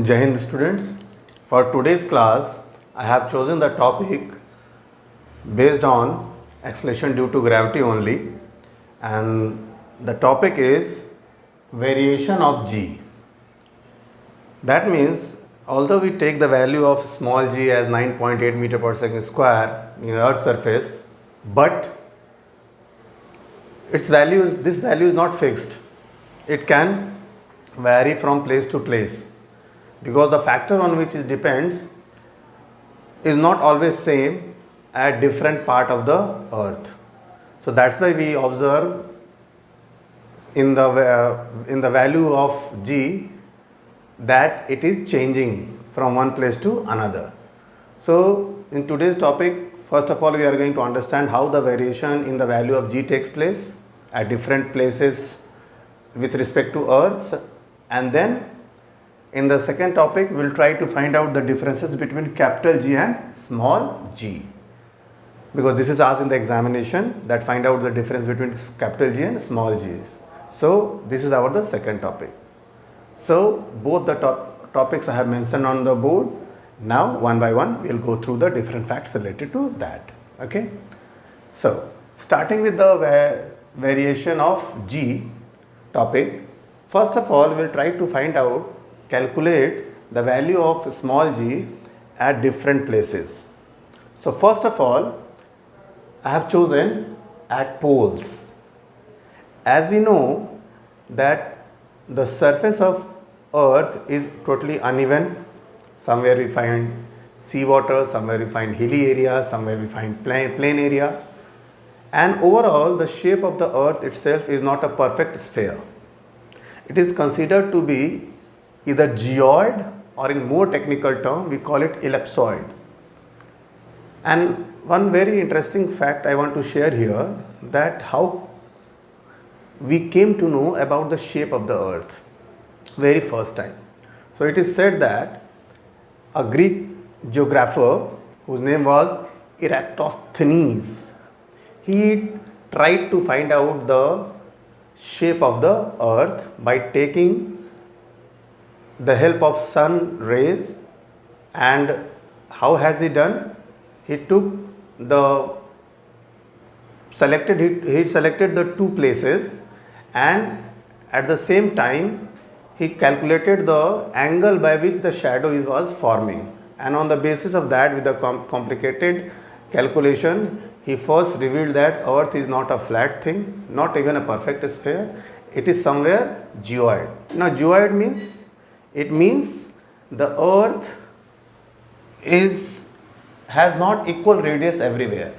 Jai Hind students. For today's class, I have chosen the topic based on acceleration due to gravity only, and the topic is variation of g. That means although we take the value of small g as 9.8 meter per second square in Earth's surface, but this value is not fixed. It can vary from place to place, because the factor on which it depends is not always same at different part of the earth. So that's why we observe in the value of g that it is changing from one place to another. So in today's topic, first of all, we are going to understand how the variation in the value of g takes place at different places with respect to earth, and then in the second topic we will try to find out the differences between capital G and small g, because this is asked in the examination, that find out the difference between capital G and small g. So this is the second topic. So both the topics I have mentioned on the board. Now one by one we will go through the different facts related to that. Okay. So starting with the variation of g topic, first of all we will try to calculate the value of small g at different places. So first of all, I have chosen at poles. As we know that the surface of earth is totally uneven. Somewhere we find seawater, somewhere we find hilly area, somewhere we find plain area, and overall the shape of the earth itself is not a perfect sphere. It is considered to be either geoid, or in more technical term we call it ellipsoid. And one very interesting fact I want to share here, that how we came to know about the shape of the earth very first time. So it is said that a Greek geographer whose name was Eratosthenes, he tried to find out the shape of the earth by taking the help of sun rays. And how has he done? He selected the two places, and at the same time he calculated the angle by which the shadow was forming, and on the basis of that, with the complicated calculation, he first revealed that earth is not a flat thing, not even a perfect sphere, it is somewhere geoid. Now geoid means, it means the earth has not equal radius everywhere.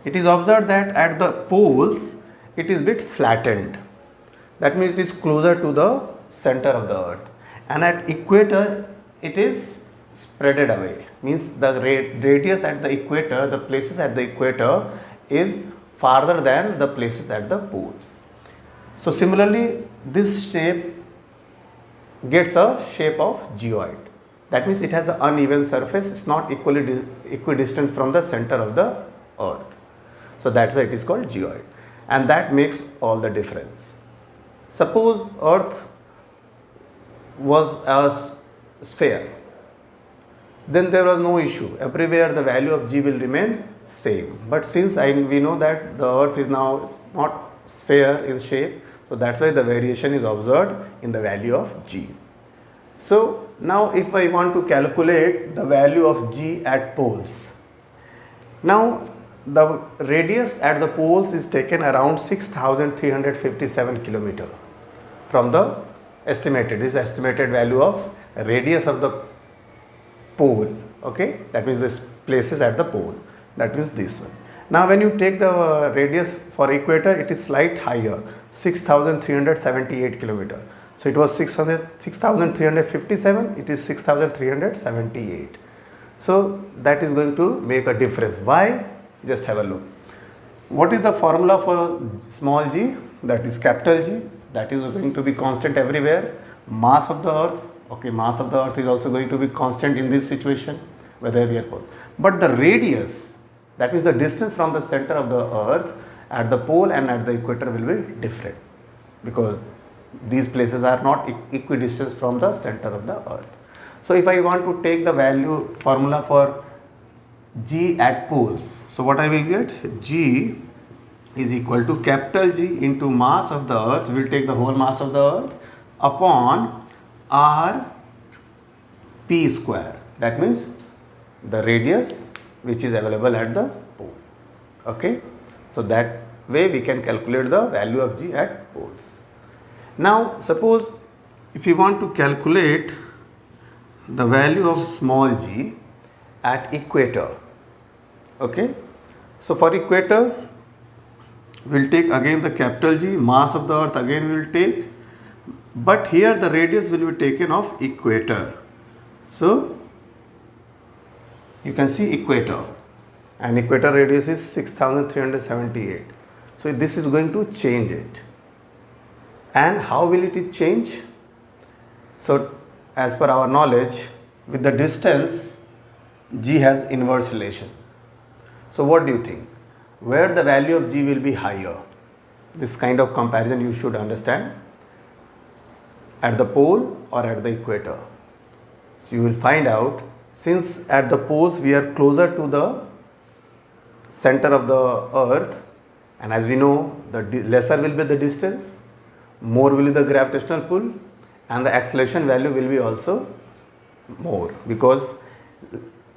It is observed that at the poles it is bit flattened. That means it is closer to the center of the earth, and at equator it is spreaded away. Means the radius at the equator, the places at the equator is farther than the places at the poles. So similarly, this shape gets a shape of geoid. That means it has an uneven surface, it's not equidistant from the center of the earth. So that's why it is called geoid, and that makes all the difference. Suppose earth was a sphere, then there was no issue. Everywhere the value of g will remain same. But since we know that the earth is now not sphere in shape, so that's why the variation is observed in the value of g. So now if I want to calculate the value of g at poles, now the radius at the poles is taken around 6,357 km from the estimated value of radius of the pole. Okay, that means this places at the pole, that means this one. Now when you take the radius for equator, it is slight higher, 6,378 km. So it was 6,357, it is 6,378. So that is going to make a difference. Why? Just have a look. What is the formula for small g? That is capital G. That is going to be constant everywhere. Mass of the earth. Okay, mass of the earth is also going to be constant in this situation, whether we are pole. But the radius, that means the distance from the center of the earth at the pole and at the equator will be different, because these places are not equidistant from the center of the earth. So if I want to take the value formula for G at poles, so what I will get? G is equal to capital G into mass of the earth, we will take the whole mass of the earth, upon R P square. That means the radius which is available at the pole. Okay. So that way we can calculate the value of G at poles. Now suppose if you want to calculate the value of small g at equator. Okay. So for equator, we will take again the capital G, mass of the earth again we will take, but here the radius will be taken of equator. So you can see equator, and equator radius is 6378. So this is going to change it. And how will it change? So as per our knowledge, with the distance, G has inverse relation. So what do you think? Where the value of G will be higher? This kind of comparison you should understand. At the pole or at the equator? So you will find out, since at the poles we are closer to the center of the earth, and as we know, the lesser will be the distance, more will be the gravitational pull, and the acceleration value will be also more, because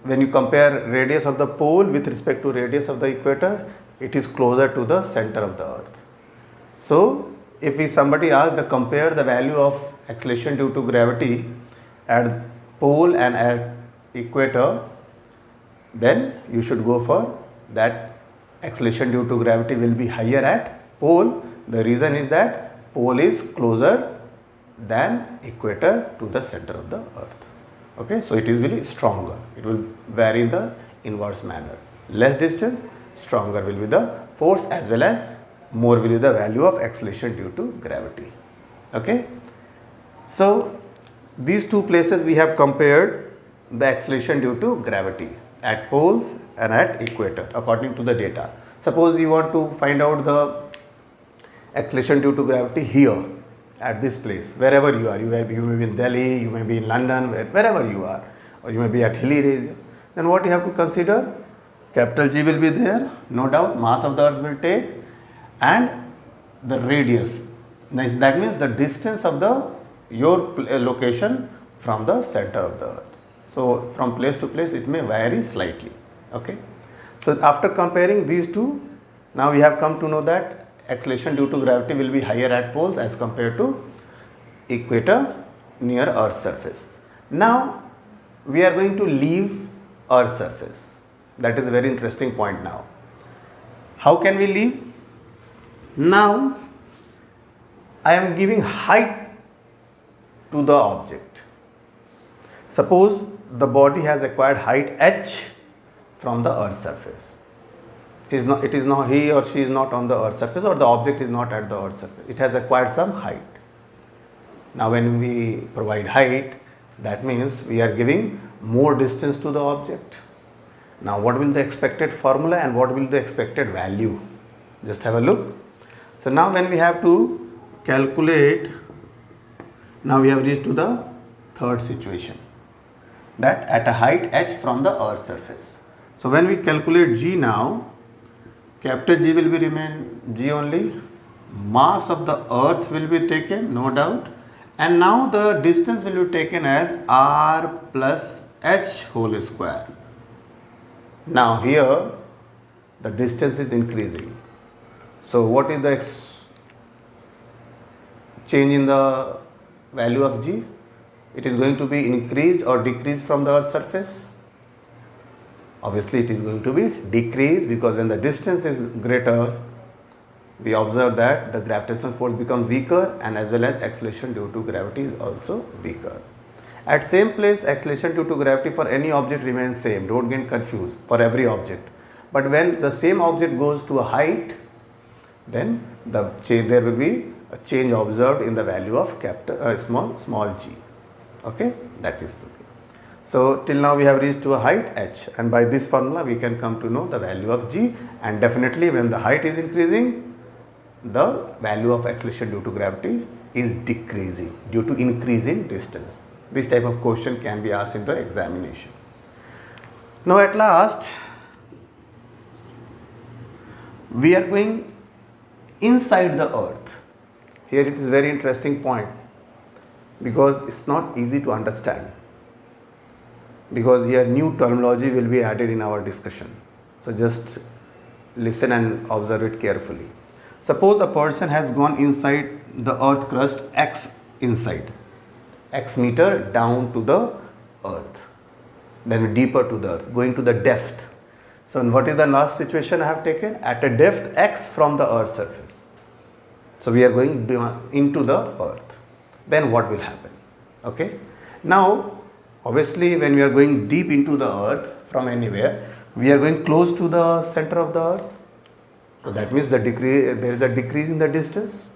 when you compare radius of the pole with respect to radius of the equator, it is closer to the center of the earth. So if somebody asks to compare the value of acceleration due to gravity at pole and at equator, then you should go for that acceleration due to gravity will be higher at pole. The reason is that pole is closer than equator to the center of the earth. Okay, so it is really stronger. It will vary in the inverse manner. Less distance, stronger will be the force, as well as more will be the value of acceleration due to gravity. Okay, so these two places we have compared the acceleration due to gravity at poles and at equator according to the data. Suppose you want to find out the acceleration due to gravity here at this place, wherever you are. You may be in Delhi, you may be in London, wherever you are, or you may be at hilly region. Then what you have to consider? Capital G will be there, no doubt. Mass of the earth will take, and the radius. That means the distance of your location from the center of the earth. So from place to place it may vary slightly. Okay. So after comparing these two, now we have come to know that acceleration due to gravity will be higher at poles as compared to equator near Earth's surface. Now we are going to leave Earth's surface. That is a very interesting point now. How can we leave? Now I am giving height to the object. Suppose the body has acquired height h from the Earth's surface. It is not he or she is not on the Earth's surface, or the object is not at the Earth's surface. It has acquired some height. Now when we provide height, that means we are giving more distance to the object. Now what will the expected formula and what will the expected value? Just have a look. So now when we have to calculate, now we have reached to the third situation, that at a height h from the Earth's surface. So when we calculate G now, capital G will be remain G only, mass of the earth will be taken, no doubt, and now the distance will be taken as r plus h whole square. Now here the distance is increasing. So what is the change in the value of G? It is going to be increased or decreased from the Earth's surface? Obviously it is going to be decreased, because when the distance is greater, we observe that the gravitational force becomes weaker, and as well as acceleration due to gravity is also weaker. At same place, acceleration due to gravity for any object remains same. Don't get confused, for every object. But when the same object goes to a height, then there will be a change observed in the value of small g. Okay, that is okay. So till now we have reached to a height h, and by this formula we can come to know the value of g, and definitely when the height is increasing, the value of acceleration due to gravity is decreasing due to increasing distance. This type of question can be asked in the examination. Now at last, we are going inside the earth. Here it is very interesting point, because it's not easy to understand, because here new terminology will be added in our discussion. So just listen and observe it carefully. Suppose a person has gone inside the earth crust x inside, x meter down to the earth, then deeper to the earth, going to the depth. So what is the last situation I have taken? At a depth x from the earth's surface. So we are going into the earth. Then what will happen? Okay. Now obviously when we are going deep into the earth from anywhere, we are going close to the center of the earth. So that means there is a decrease in the distance.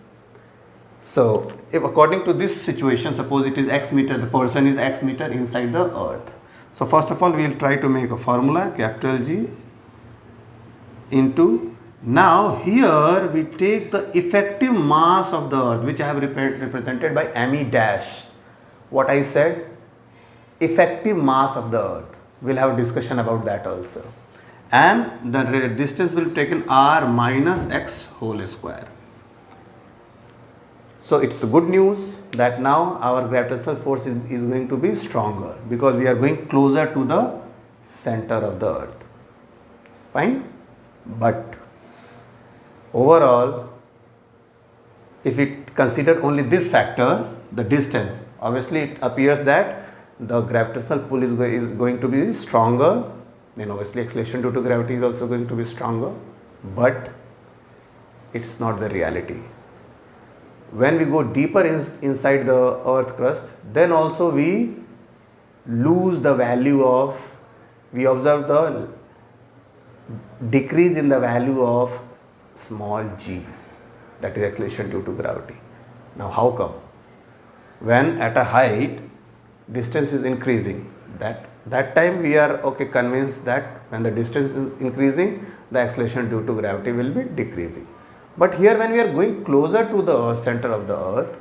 So if according to this situation, suppose it is x meter, the person is x meter inside the earth. So first of all, we will try to make a formula, capital G into, now here we take the effective mass of the earth, which I have represented by me dash. What I said? Effective mass of the earth. We'll have a discussion about that also. And the distance will be taken r minus x whole square. So it's good news that now our gravitational force is going to be stronger, because we are going closer to the center of the earth. Fine. But overall, if we consider only this factor, the distance, obviously it appears that the gravitational pull is going to be stronger, then obviously acceleration due to gravity is also going to be stronger, but it's not the reality. When we go deeper inside the earth crust, then also we lose the value of, we observe the decrease in the value of small g, that is acceleration due to gravity. Now how come? When at a height distance is increasing, that time we are convinced that when the distance is increasing, the acceleration due to gravity will be decreasing. But here when we are going closer to the center of the earth,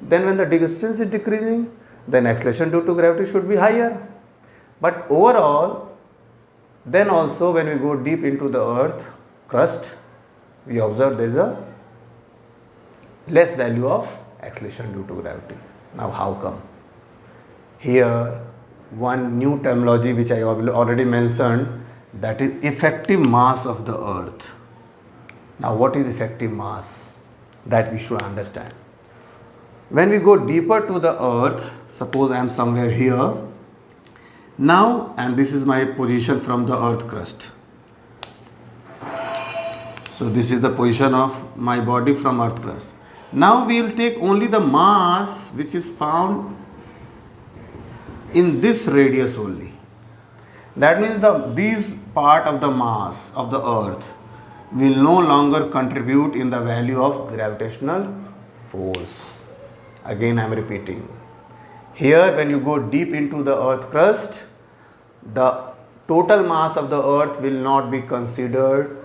then when the distance is decreasing, then acceleration due to gravity should be higher. But overall, then also when we go deep into the earth crust, we observe there is a less value of acceleration due to gravity. Now how come? Here one new terminology which I already mentioned, that is effective mass of the earth. Now what is effective mass? That we should understand. When we go deeper to the earth, suppose I am somewhere here now, and this is my position from the earth crust. So this is the position of my body from earth crust. Now we will take only the mass which is found in this radius only. That means these part of the mass of the earth will no longer contribute in the value of gravitational force. Again I am repeating. Here when you go deep into the earth crust, the total mass of the earth will not be considered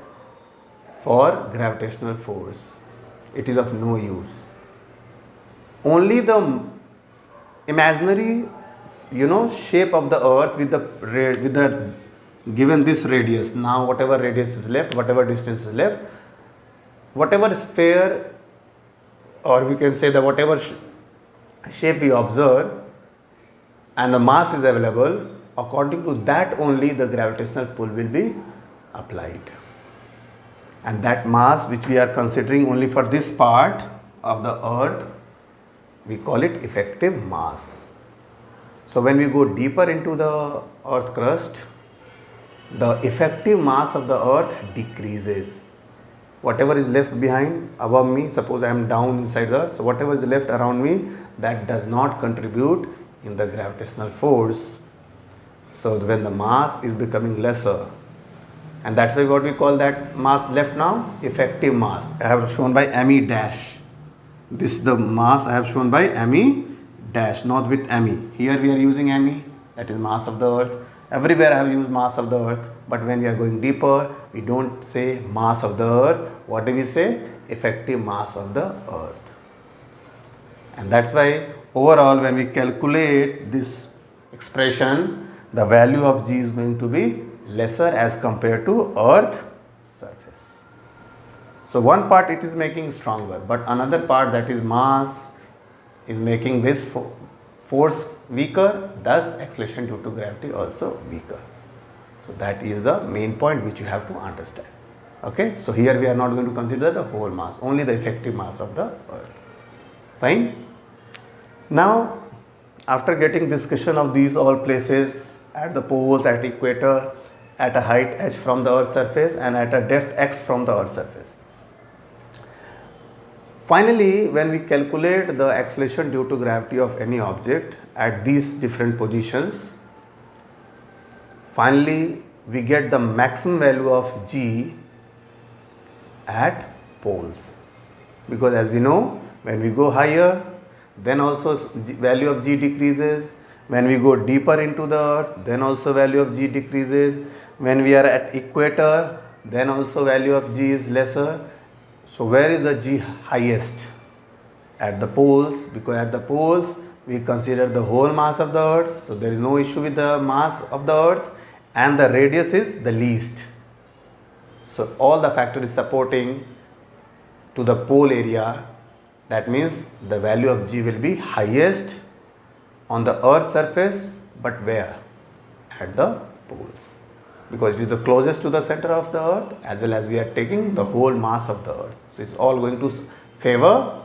for gravitational force. It is of no use. Only the imaginary shape of the earth with the given this radius, now whatever radius is left, whatever distance is left, whatever sphere, or we can say that whatever shape we observe and the mass is available, according to that only the gravitational pull will be applied. And that mass which we are considering only for this part of the earth, we call it effective mass. So when we go deeper into the earth crust, the effective mass of the earth decreases. Whatever is left behind above me, suppose I am down inside the earth, so whatever is left around me, that does not contribute in the gravitational force. So when the mass is becoming lesser, and that's why what we call that mass left now, effective mass. I have shown by me dash. This is the mass I have shown by me dash, not with me. Here we are using me, that is mass of the earth. Everywhere I have used mass of the earth, but when we are going deeper, we don't say mass of the earth. What do we say? Effective mass of the earth. And that's why overall when we calculate this expression, the value of g is going to be lesser as compared to earth surface. So one part it is making stronger, but another part, that is mass, is making this force weaker, thus acceleration due to gravity also weaker. So that is the main point which you have to understand. Okay, so here we are not going to consider the whole mass, only the effective mass of the earth. Fine. Now after getting discussion of these all places, at the poles, at equator, at a height h from the earth's surface and at a depth x from the earth's surface. Finally, when we calculate the acceleration due to gravity of any object at these different positions, finally we get the maximum value of g at poles, because as we know, when we go higher, then also value of g decreases. When we go deeper into the earth, then also value of g decreases. When we are at equator, then also value of g is lesser. So where is the g highest? At the poles, because at the poles we consider the whole mass of the earth, so there is no issue with the mass of the earth, and the radius is the least. So all the factor is supporting to the pole area. That means the value of g will be highest on the earth's surface, but where? At the poles, because it is the closest to the center of the earth, as well as we are taking the whole mass of the earth. So it's all going to favor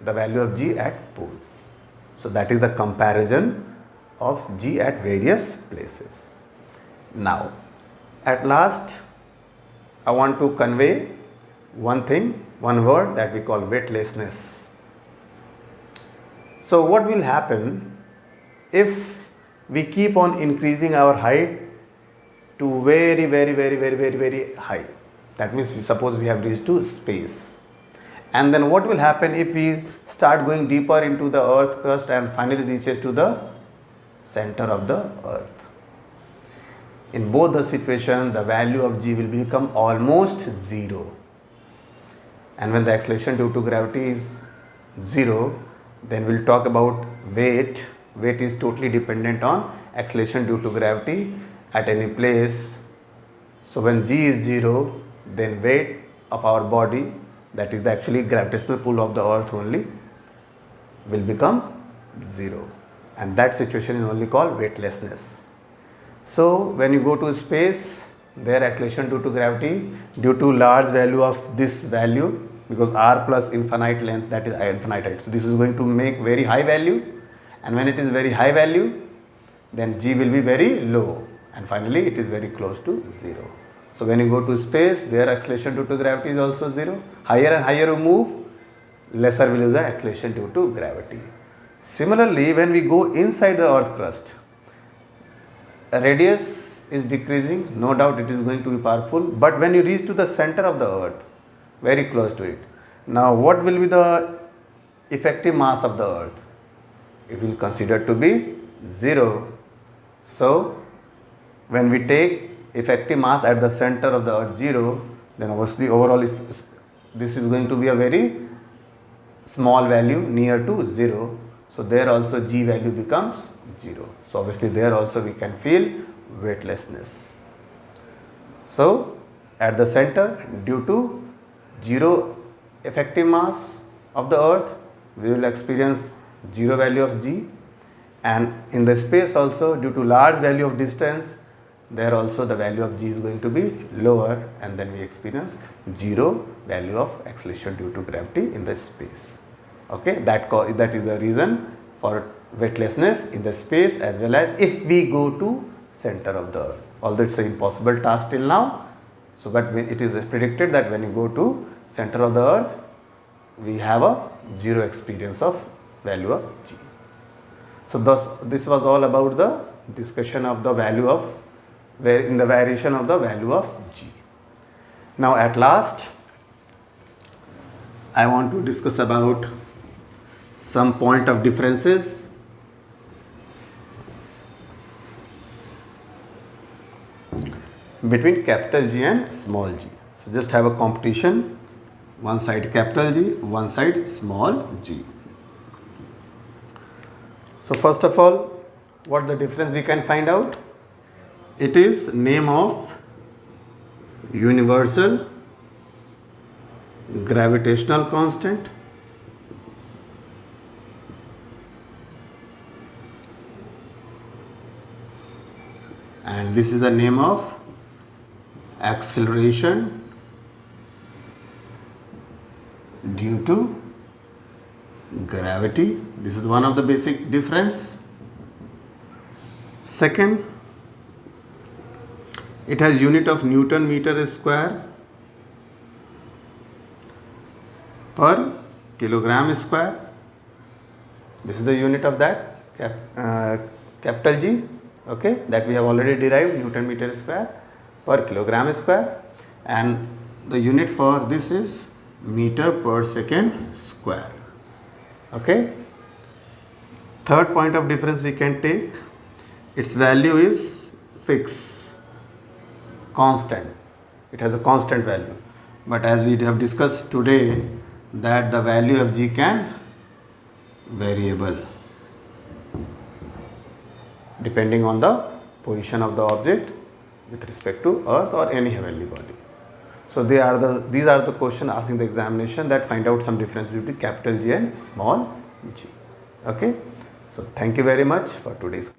the value of g at poles. So that is the comparison of g at various places. Now at last I want to convey one thing, one word that we call weightlessness. So what will happen if we keep on increasing our height to very high? That means suppose we have reached to space, and then what will happen if we start going deeper into the earth crust and finally reaches to the center of the earth? In both the situations, the value of g will become almost zero, and when the acceleration due to gravity is zero, then we'll talk about weight. Weight is totally dependent on acceleration due to gravity at any place. So when g is zero, then weight of our body, that is the actually gravitational pull of the earth only, will become zero, and that situation is only called weightlessness. So when you go to space, their acceleration due to gravity, due to large value of this value, because r plus infinite length, that is infinite height, so this is going to make very high value, and when it is very high value, then g will be very low, and finally it is very close to zero. So when you go to space, their acceleration due to gravity is also zero. Higher and higher you move, lesser will be the acceleration due to gravity. Similarly, when we go inside the earth crust, radius is decreasing, no doubt it is going to be powerful, but when you reach to the center of the earth, very close to it, now what will be the effective mass of the earth? It will consider to be zero. So when we take effective mass at the center of the earth 0, then obviously overall this is going to be a very small value near to 0. So there also g value becomes 0. So obviously there also we can feel weightlessness. So at the center, due to 0 effective mass of the earth, we will experience 0 value of g, and in the space also, due to large value of distance, there also the value of g is going to be lower, and then we experience 0 value of acceleration due to gravity in the space. Okay, that is the reason for weightlessness in the space, as well as if we go to center of the earth. Although it's an impossible task till now, so but it is predicted that when you go to center of the earth, we have a 0 experience of value of g. So thus this was all about the discussion of the value of in the variation of the value of g. Now at last I want to discuss about some point of differences between capital G and small g. So just have a competition, one side capital G, one side small g. So first of all, what the difference we can find out? It is name of universal gravitational constant and this is the name of acceleration due to gravity. This is one of the basic difference. Second, it has unit of Newton meter square per kilogram square. This is the unit of that, capital G, okay, that we have already derived, Newton meter square per kilogram square, and the unit for this is meter per second square. Okay. Third point of difference we can take, its value is fixed, constant. It has a constant value. But as we have discussed today, that the value of G can variable depending on the position of the object with respect to Earth or any heavenly body. So these are the questions asked in the examination that find out some difference between capital G and small g. Okay. So thank you very much for today's